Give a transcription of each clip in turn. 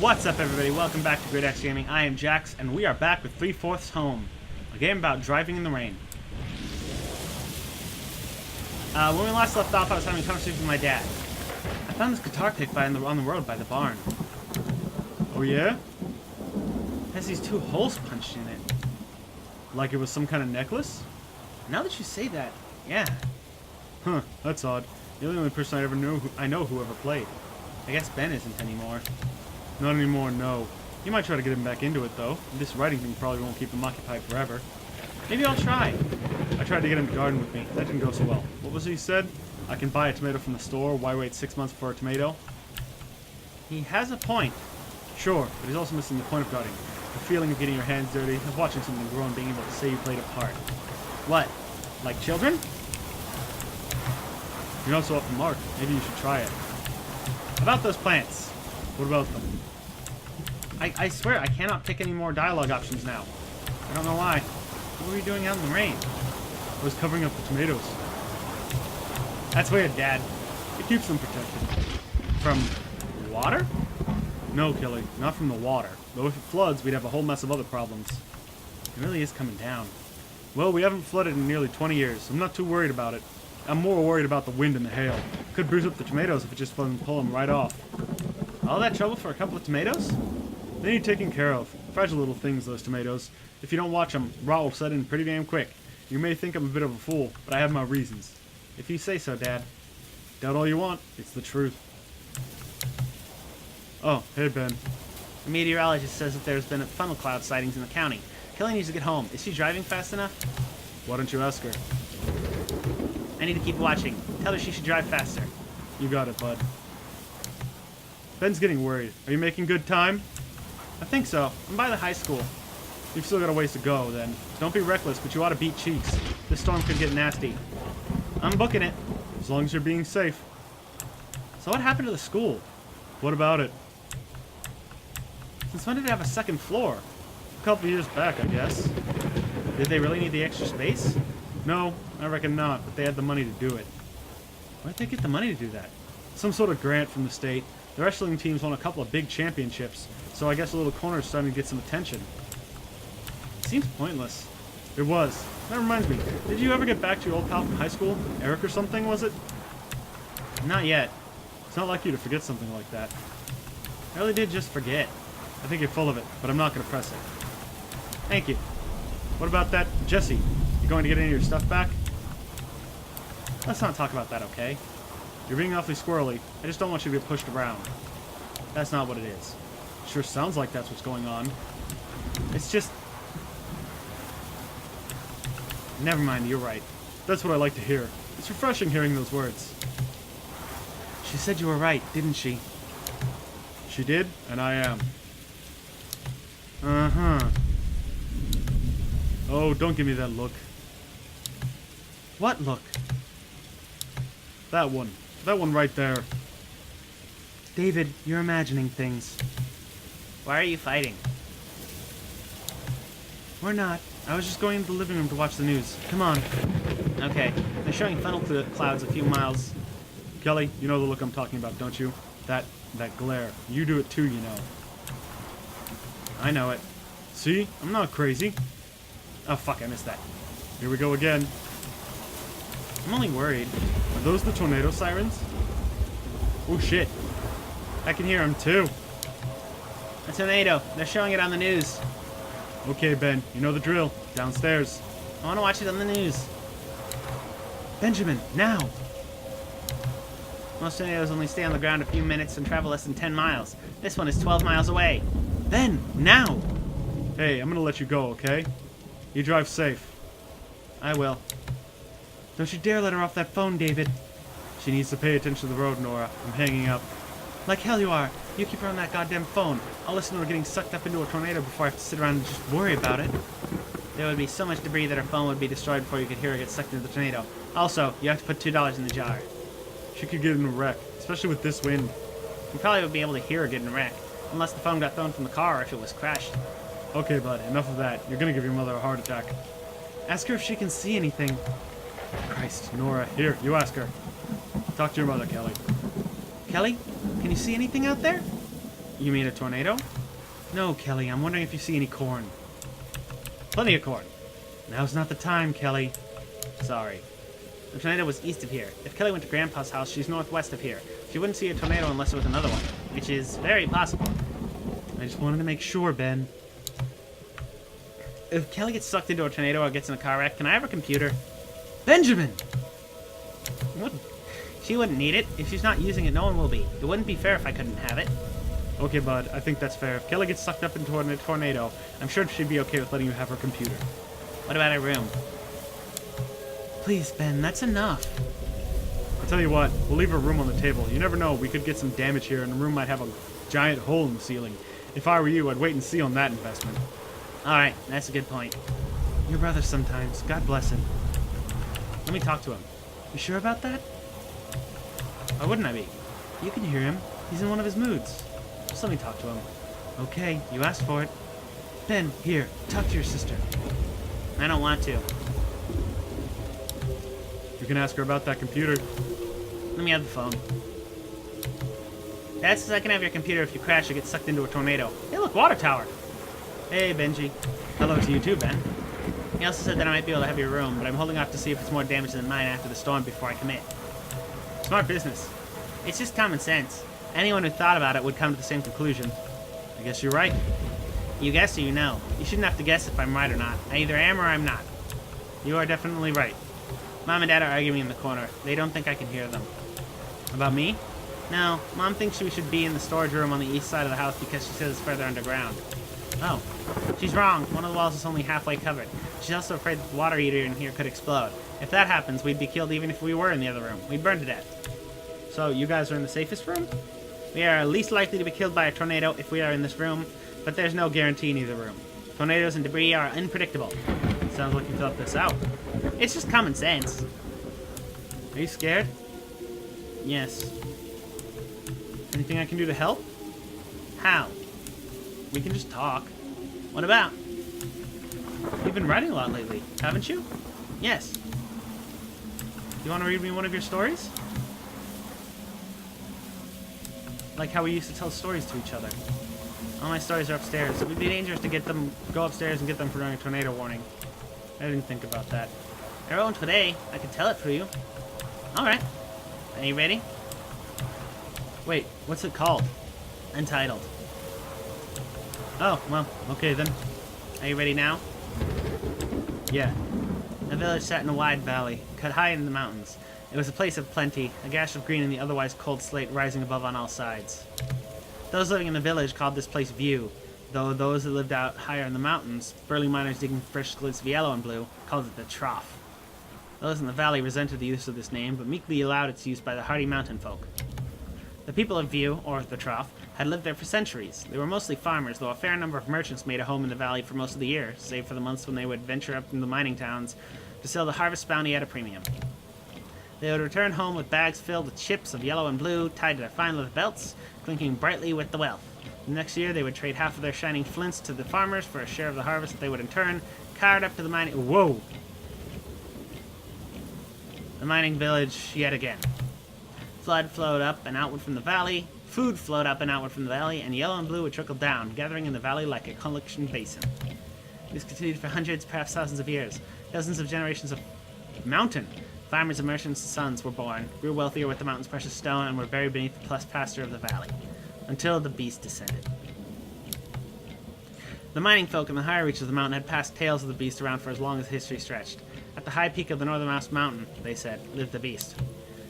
What's up, everybody? Welcome back to Greataxe Gaming. I am Jax, and we are back with 3/4 Home, a game about driving in the rain. When we last left off, I was having a conversation with my dad. I found this guitar pick on the road by the barn. Oh yeah? It has these 2 holes punched in it. Like it was some kind of necklace? Now that you say that, yeah. Huh, that's odd. You're the only person I know who ever played. I guess Ben isn't anymore. Not anymore, no. You might try to get him back into it, though. This writing thing probably won't keep him occupied forever. Maybe I'll try. I tried to get him to garden with me. That didn't go so well. What was it he said? I can buy a tomato from the store. Why wait 6 months for a tomato? He has a point. Sure, but he's also missing the point of gardening. The feeling of getting your hands dirty, of watching something grow and being able to say you played a part. What? Like children? You're not so off the mark. Maybe you should try it. About those plants. What about them? I swear, I cannot pick any more dialogue options now. I don't know why. What were you doing out in the rain? I was covering up the tomatoes. That's weird, Dad. It keeps them protected. From water? No, Kelly, not from the water. Though if it floods, we'd have a whole mess of other problems. It really is coming down. Well, we haven't flooded in nearly 20 years. I'm not too worried about it. I'm more worried about the wind and the hail. Could bruise up the tomatoes if it just doesn't pull them right off. All that trouble for a couple of tomatoes? They need taking care of. Fragile little things, those tomatoes. If you don't watch them, rot will set in pretty damn quick. You may think I'm a bit of a fool, but I have my reasons. If you say so, Dad. Doubt all you want. It's the truth. Oh, hey, Ben. The meteorologist says that there's been funnel cloud sightings in the county. Kelly needs to get home. Is she driving fast enough? Why don't you ask her? I need to keep watching. Tell her she should drive faster. You got it, bud. Ben's getting worried. Are you making good time? I think so. I'm by the high school. You've still got a ways to go, then. Don't be reckless, but you ought to beat cheeks. This storm could get nasty. I'm booking it. As long as you're being safe. So what happened to the school? What about it? Since when did it have a second floor? A couple of years back, I guess. Did they really need the extra space? No, I reckon not, but they had the money to do it. Where'd they get the money to do that? Some sort of grant from the state. The wrestling teams won a couple of big championships, so I guess the little corner's starting to get some attention. It seems pointless. It was. That reminds me, did you ever get back to your old pal from high school? Eric or something, was it? Not yet. It's not like you to forget something like that. I really did just forget. I think you're full of it, but I'm not going to press it. Thank you. What about that, Jesse? You going to get any of your stuff back? Let's not talk about that, okay? You're being awfully squirrely. I just don't want you to get pushed around. That's not what it is. Sure sounds like that's what's going on. It's just... Never mind, you're right. That's what I like to hear. It's refreshing hearing those words. She said you were right, didn't she? She did, and I am. Uh-huh. Oh, don't give me that look. What look? That one. That one right there. David, you're imagining things. Why are you fighting? We're not. I was just going into the living room to watch the news. Come on. Okay. They're showing funnel clouds a few miles. Kelly, you know the look I'm talking about, don't you? That glare. You do it too, you know. I know it. See? I'm not crazy. Oh, fuck, I missed that. Here we go again. I'm only worried. Are those the tornado sirens? Oh, shit. I can hear them, too. A tornado. They're showing it on the news. Okay, Ben. You know the drill. Downstairs. I want to watch it on the news. Benjamin, now! Most tornadoes only stay on the ground a few minutes and travel less than 10 miles. This one is 12 miles away. Ben, now! Hey, I'm gonna let you go, okay? You drive safe. I will. Don't you dare let her off that phone, David. She needs to pay attention to the road, Nora. I'm hanging up. Like hell you are. You keep her on that goddamn phone. I'll listen to her getting sucked up into a tornado before I have to sit around and just worry about it. There would be so much debris that her phone would be destroyed before you could hear her get sucked into the tornado. Also, you have to put $2 in the jar. She could get in a wreck, especially with this wind. You probably would be able to hear her get in a wreck, unless the phone got thrown from the car or if it was crashed. Okay, bud, enough of that. You're gonna give your mother a heart attack. Ask her if she can see anything. Christ, Nora. Here, you ask her. Talk to your mother, Kelly. Kelly, can you see anything out there? You mean a tornado? No, Kelly, I'm wondering if you see any corn. Plenty of corn. Now's not the time, Kelly. Sorry. The tornado was east of here. If Kelly went to Grandpa's house, she's northwest of here. She wouldn't see a tornado unless it was another one, which is very possible. I just wanted to make sure, Ben. If Kelly gets sucked into a tornado or gets in a car wreck, can I have her computer? Benjamin! What? She wouldn't need it. If she's not using it, no one will be. It wouldn't be fair if I couldn't have it. Okay, bud, I think that's fair. If Kelly gets sucked up into a tornado, I'm sure she'd be okay with letting you have her computer. What about her room? Please, Ben, that's enough. I'll tell you what, we'll leave her room on the table. You never know, we could get some damage here and the room might have a giant hole in the ceiling. If I were you, I'd wait and see on that investment. Alright, that's a good point. Your brother sometimes. God bless him. Let me talk to him. You sure about that? Why wouldn't I be? You can hear him. He's in one of his moods. Just let me talk to him. Okay, you asked for it. Ben, here, talk to your sister. I don't want to. You can ask her about that computer. Let me have the phone. Dad says I can have your computer if you crash or get sucked into a tornado. Hey, look, water tower. Hey, Benji. Hello to you too, Ben. He also said that I might be able to have your room, but I'm holding off to see if it's more damage than mine after the storm before I commit. Smart business. It's just common sense. Anyone who thought about it would come to the same conclusion. I guess you're right. You guess or you know. You shouldn't have to guess if I'm right or not. I either am or I'm not. You are definitely right. Mom and Dad are arguing in the corner. They don't think I can hear them. About me? No, Mom thinks we should be in the storage room on the east side of the house because she says it's further underground. Oh. She's wrong. One of the walls is only halfway covered. She's also afraid that the water heater in here could explode. If that happens, we'd be killed even if we were in the other room. We'd burn to death. So, you guys are in the safest room? We are least likely to be killed by a tornado if we are in this room, but there's no guarantee in either room. Tornadoes and debris are unpredictable. Sounds like you thought this out. It's just common sense. Are you scared? Yes. Anything I can do to help? How? We can just talk. What about? You've been writing a lot lately, haven't you? Yes. You want to read me one of your stories? Like how we used to tell stories to each other. All my stories are upstairs. It would be dangerous to go upstairs and get them during a tornado warning. I didn't think about that. I wrote one today. I could tell it for you. Alright. Are you ready? Wait, what's it called? Untitled. Oh, well, okay then. Are you ready now? Yeah. A village sat in a wide valley, cut high in the mountains. It was a place of plenty, a gash of green in the otherwise cold slate rising above on all sides. Those living in the village called this place View, though those that lived out higher in the mountains, burly miners digging fresh glints of yellow and blue, called it the Trough. Those in the valley resented the use of this name, but meekly allowed its use by the hardy mountain folk. The people of View, or the Trough, had lived there for centuries. They were mostly farmers, though a fair number of merchants made a home in the valley for most of the year, save for the months when they would venture up into the mining towns to sell the harvest bounty at a premium. They would return home with bags filled with chips of yellow and blue tied to their fine leather belts, clinking brightly with the wealth. The next year, they would trade half of their shining flints to the farmers for a share of the harvest that they would in turn cart up to the mining... Whoa! The mining village yet again. Flood flowed up and outward from the valley, food flowed up and outward from the valley, and yellow and blue would trickle down, gathering in the valley like a collection basin. This continued for hundreds, perhaps thousands of years. Dozens of generations of mountain farmers and merchants' sons were born, grew wealthier with the mountain's precious stone, and were buried beneath the plush pasture of the valley, until the beast descended. The mining folk in the higher reaches of the mountain had passed tales of the beast around for as long as history stretched. At the high peak of the northernmost mountain, they said, lived the beast.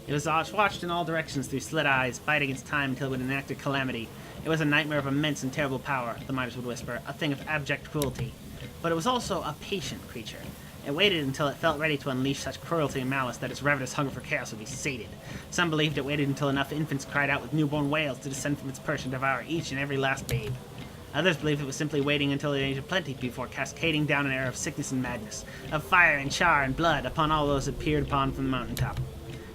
It was watched in all directions through slit eyes, fight against time until it would enact a calamity. It was a nightmare of immense and terrible power, the miners would whisper, a thing of abject cruelty. But it was also a patient creature. It waited until it felt ready to unleash such cruelty and malice that its ravenous hunger for chaos would be sated. Some believed it waited until enough infants cried out with newborn wails to descend from its perch and devour each and every last babe. Others believed it was simply waiting until the age of plenty before cascading down an era of sickness and madness, of fire and char and blood upon all those it peered upon from the mountaintop.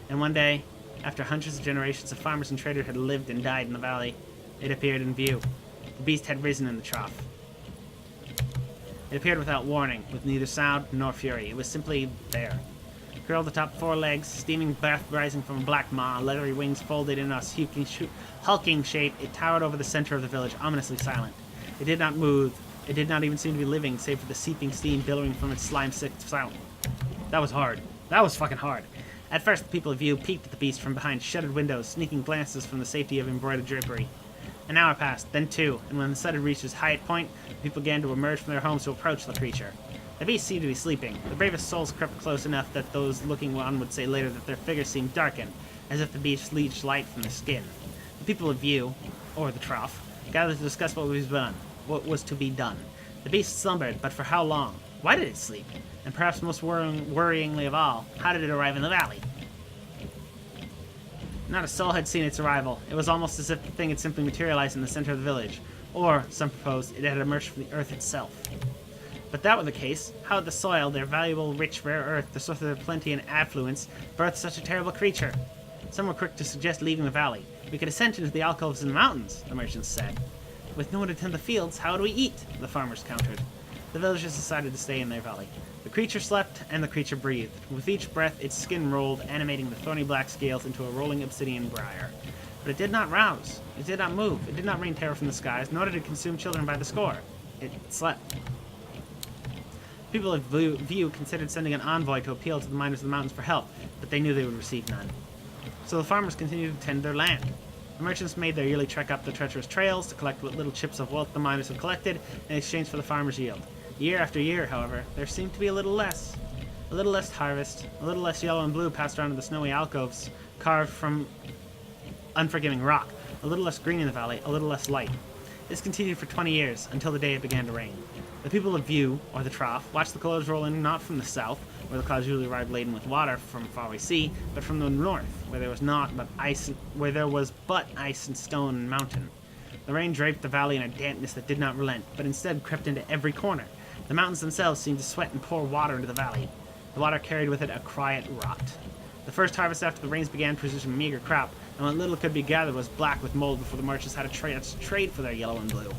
And one day, after hundreds of generations of farmers and traders had lived and died in the valley, it appeared in view. The beast had risen in the trough. It appeared without warning, with neither sound nor fury. It was simply there. curled atop 4 legs, steaming breath rising from a black maw, leathery wings folded in a hulking shape. It towered over the center of the village, ominously silent. It did not move. It did not even seem to be living, save for the seeping steam billowing from its slime-sick silence. That was hard. That was fucking hard. At first, the people of View peeked at the beast from behind shuttered windows, sneaking glances from the safety of embroidered drapery. An hour passed, then 2, and when the sun had reached its highest point, the people began to emerge from their homes to approach the creature. The beast seemed to be sleeping. The bravest souls crept close enough that those looking on would say later that their figures seemed darkened, as if the beast leached light from the skin. The people of View, or the Trough, gathered to discuss what was to be done. The beast slumbered, but for how long? Why did it sleep? And perhaps most worryingly of all, how did it arrive in the valley? Not a soul had seen its arrival. It was almost as if the thing had simply materialized in the center of the village. Or, some proposed, it had emerged from the earth itself. But that were the case, how had the soil, their valuable, rich, rare earth, the source of their plenty and affluence, birthed such a terrible creature? Some were quick to suggest leaving the valley. We could ascend into the alcoves in the mountains, the merchants said. With no one to tend the fields, how would we eat? The farmers countered. The villagers decided to stay in their valley. The creature slept, and the creature breathed. With each breath, its skin rolled, animating the thorny black scales into a rolling obsidian briar. But it did not rouse. It did not move. It did not rain terror from the skies, nor did it consume children by the score. It slept. People of View considered sending an envoy to appeal to the miners of the mountains for help, but they knew they would receive none. So the farmers continued to tend their land. The merchants made their yearly trek up the treacherous trails to collect what little chips of wealth the miners had collected in exchange for the farmers' yield. Year after year, however, there seemed to be a little less. A little less harvest, a little less yellow and blue passed around in the snowy alcoves carved from unforgiving rock, a little less green in the valley, a little less light. This continued for 20 years, until the day it began to rain. The people of View, or the Trough, watched the clouds roll in not from the south, where the clouds usually arrived laden with water from faraway sea, but from the north, where there was but ice and stone and mountain. The rain draped the valley in a dampness that did not relent, but instead crept into every corner. The mountains themselves seemed to sweat and pour water into the valley. The water carried with it a quiet rot. The first harvest after the rains began produced a meager crop, and what little could be gathered was black with mold before the merchants had a trade for their yellow and blue.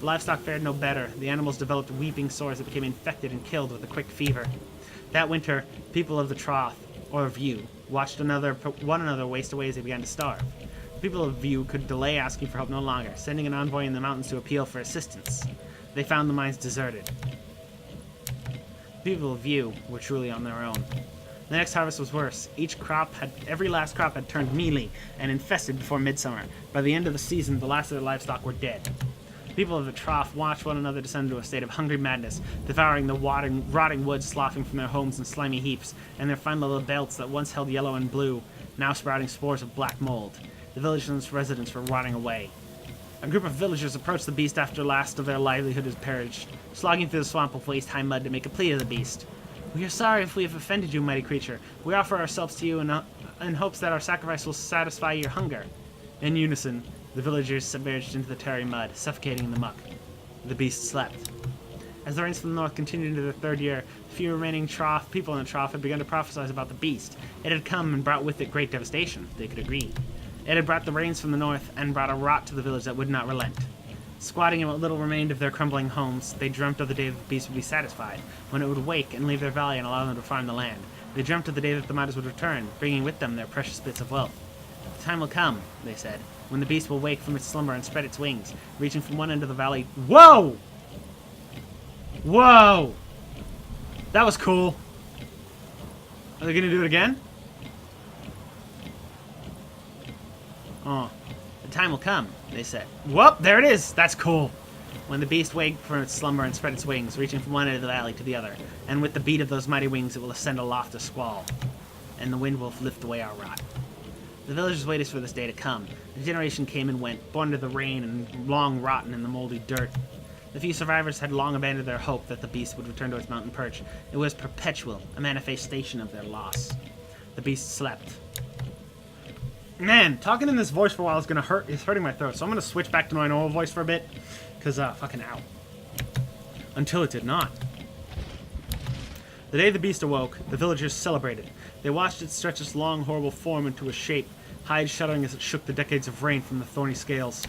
The livestock fared no better. The animals developed weeping sores that became infected and killed with a quick fever. That winter, people of the Trough, or View, watched one another waste away as they began to starve. The people of View could delay asking for help no longer, sending an envoy in the mountains to appeal for assistance. They found the mines deserted. The people of View were truly on their own. The next harvest was worse. Every last crop had turned mealy and infested before midsummer. By the end of the season, the last of their livestock were dead. People of the Trough watched one another descend into a state of hungry madness, devouring the rotting wood sloughing from their homes in slimy heaps, and their fine little belts that once held yellow and blue, now sprouting spores of black mold. The village's residents were rotting away. A group of villagers approached the beast after the last of their livelihood had perished, slogging through the swamp of waist-high mud to make a plea to the beast. We are sorry if we have offended you, mighty creature. We offer ourselves to you in hopes that our sacrifice will satisfy your hunger. In unison, the villagers submerged into the tarry mud, suffocating in the muck. The beast slept. As the rains from the north continued into their third year, the few remaining people in the Trough had begun to prophesy about the beast. It had come and brought with it great devastation, they could agree. It had brought the rains from the north and brought a rot to the village that would not relent. Squatting in what little remained of their crumbling homes, they dreamt of the day that the beast would be satisfied, when it would wake and leave their valley and allow them to farm the land. They dreamt of the day that the miners would return, bringing with them their precious bits of wealth. The time will come, they said, when the beast will wake from its slumber and spread its wings, reaching from one end of the valley. Whoa! Whoa! That was cool. Are they gonna do it again? Oh. The time will come, they said. Whoop! There it is! That's cool! When the beast waked from its slumber and spread its wings, reaching from one end of the valley to the other, and with the beat of those mighty wings it will ascend aloft a squall, and the wind will lift away our rot. The villagers waited for this day to come. A generation came and went, born to the rain and long rotten in the moldy dirt. The few survivors had long abandoned their hope that the beast would return to its mountain perch. It was perpetual, a manifestation of their loss. The beast slept. Man, talking in this voice for a while is hurting my throat, so I'm gonna switch back to my normal voice for a bit, cause fucking ow. Until it did not. The day the beast awoke, the villagers celebrated. They watched it stretch its long, horrible form into a shape, hide shuddering as it shook the decades of rain from the thorny scales.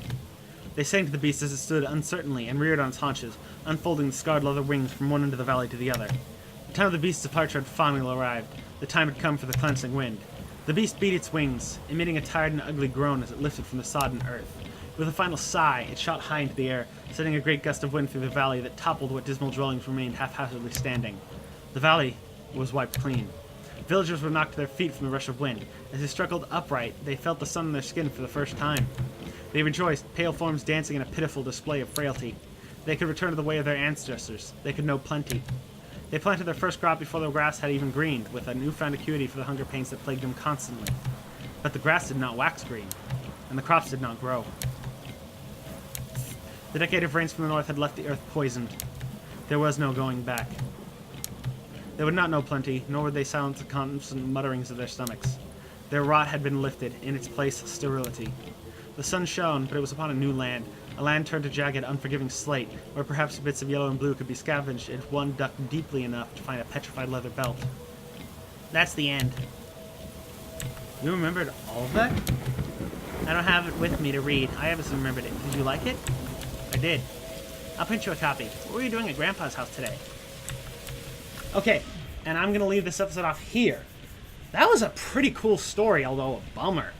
They sang to the beast as it stood uncertainly and reared on its haunches, unfolding the scarred leather wings from one end of the valley to the other. The time of the beast's departure had finally arrived. The time had come for the cleansing wind. The beast beat its wings, emitting a tired and ugly groan as it lifted from the sodden earth. With a final sigh, it shot high into the air, sending a great gust of wind through the valley that toppled what dismal dwellings remained haphazardly standing. The valley was wiped clean. Villagers were knocked to their feet from the rush of wind. As they struggled upright, they felt the sun on their skin for the first time. They rejoiced, pale forms dancing in a pitiful display of frailty. They could return to the way of their ancestors. They could know plenty. They planted their first crop before the grass had even greened, with a newfound acuity for the hunger pains that plagued them constantly. But the grass did not wax green, and the crops did not grow. The decade of rains from the north had left the earth poisoned. There was no going back. They would not know plenty, nor would they silence the constant mutterings of their stomachs. Their rot had been lifted, in its place sterility. The sun shone, but it was upon a new land, a land turned to jagged, unforgiving slate, where perhaps bits of yellow and blue could be scavenged if one dug deeply enough to find a petrified leather belt. That's the end. You remembered all of that? I don't have it with me to read. I haven't remembered it. Did you like it? I did. I'll print you a copy. What were you doing at Grandpa's house today? Okay, and I'm going to leave this episode off here. That was a pretty cool story, although a bummer.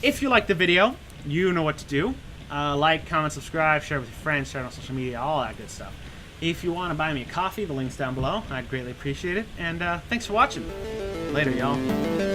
If you liked the video, you know what to do. Like, comment, subscribe, share with your friends, share it on social media, all that good stuff. If you want to buy me a coffee, the link's down below. I'd greatly appreciate it. And thanks for watching. Later, y'all.